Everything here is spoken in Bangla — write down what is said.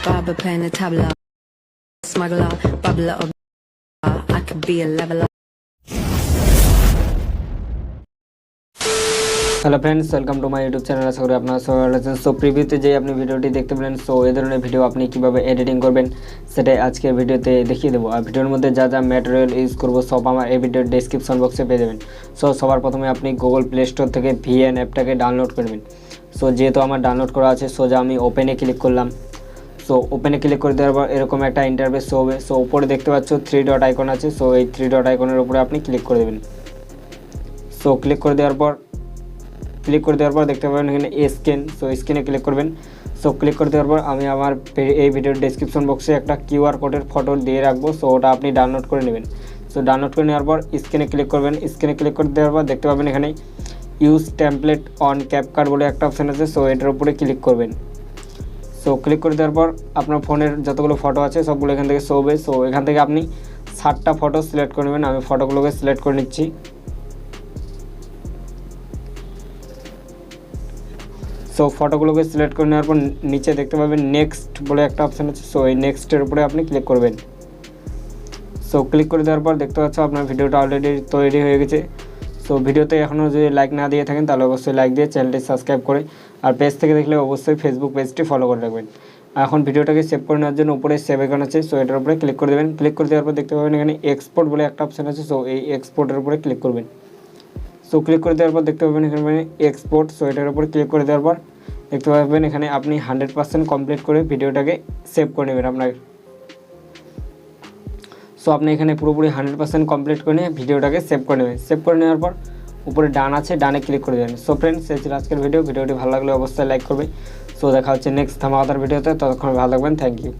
barber playing the tabla, smuggler, bubbler, or I could be a leveler. Hello friends, welcome to my YouTube channel. আশা করি আপনারা সবাই ভালো আছেন। সো প্রিভিউতে যে আপনি ভিডিওটি দেখতে পেলেন, সো এই ধরনের ভিডিও আপনি কীভাবে এডিটিং করবেন সেটাই আজকের ভিডিওতে দেখিয়ে দেবো। আর ভিডিওর মধ্যে যা যা ম্যাটেরিয়াল ইউজ করবো সব আমার এই ভিডিওর ডেসক্রিপশন বক্সে পেয়ে যাবেন। সো সবার প্রথমে আপনি গুগল প্লে স্টোর থেকে ভিএন অ্যাপটাকে ডাউনলোড করবেন। সো যেহেতু আমার ডাউনলোড করা আছে, সোজা আমি ওপেনে ক্লিক করলাম। সো ওপেনে ক্লিক করে দেওয়ার পর এরকম একটা ইন্টারফেস শো হবে। সো উপরে দেখতে পাচ্ছ 3 ডট আইকন আছে। সো এই 3 ডট আইকনের উপরে আপনি ক্লিক করে দেবেন। সো ক্লিক করে দেওয়ার পর দেখতে পাবেন এখানে স্ক্যান। সো স্ক্যানে ক্লিক করবেন। সো ক্লিক করে দেওয়ার পর আমি আমার এই ভিডিওর ডেসক্রিপশন বক্সে একটা কিউআর কোডের ফটো দিয়ে রাখবো। সো ওটা আপনি ডাউনলোড করে নেবেন। সো ডাউনলোড করে নেওয়ার পর স্ক্যানে ক্লিক করবেন। স্ক্যানে ক্লিক করে দেওয়ার পর দেখতে পাবেন এখানে ইউজ টেমপ্লেট অন ক্যাপকাট বলে একটা অপশান আছে। সো এটার উপরে ক্লিক করবেন। সো ক্লিক করে দেওয়ার পর আপনার ফোনের যতগুলো ফটো আছে সবগুলো এখান থেকে শো হবে। সো এখান থেকে আপনি 7টা ফটো সিলেক্ট করে নেবেন। আমি ফটোগুলোকে সিলেক্ট করে নিচ্ছি। সো ফটোগুলোকে সিলেক্ট করে নেওয়ার পর নিচে দেখতে পাবেন নেক্সট বলে একটা অপশান আছে। সো এই নেক্সটের উপরে আপনি ক্লিক করবেন। সো ক্লিক করে দেওয়ার পর দেখতে পাচ্ছ আপনার ভিডিওটা অলরেডি তৈরি হয়ে গেছে। সো ভিডিওতে এখনও যদি লাইক না দিয়ে থাকেন তাহলে অবশ্যই লাইক দিয়ে চ্যানেলটি সাবস্ক্রাইব করে, আর পেজ থেকে দেখলে অবশ্যই ফেসবুক পেজটি ফলো করে রাখবেন। এখন ভিডিওটাকে সেভ করে নেওয়ার জন্য উপরে সেভ আইকন আছে। সো এটার উপরে ক্লিক করে দেবেন। ক্লিক করে দেওয়ার পর দেখতে পাবেন এখানে এক্সপোর্ট বলে একটা অপশান আছে। সো এই এক্সপোর্টের উপরে ক্লিক করবেন। সো ক্লিক করে দেওয়ার পর দেখতে পাবেন এখানে এক্সপোর্ট। সো এটার উপরে ক্লিক করে দেওয়ার পর দেখতে পাবেন এখানে আপনি 100% কমপ্লিট করে ভিডিওটাকে সেভ করে নেবেন আপনার। সো আপনি এখানে পুরোপুরি 100% কমপ্লিট করে নিয়ে ভিডিওটাকে সেভ করে নেবেন। সেভ করে নেওয়ার পর উপরে ডান আছে, ডানে ক্লিক করে দেবেন। সো ফ্রেন্ডস, এই ছিল আজকের ভিডিওটি ভালো লাগলে অবশ্যই লাইক করবে। সো দেখা হচ্ছে নেক্সট ধামাকাদার ভিডিওতে। ততক্ষণ ভালো থাকবেন। Thank you.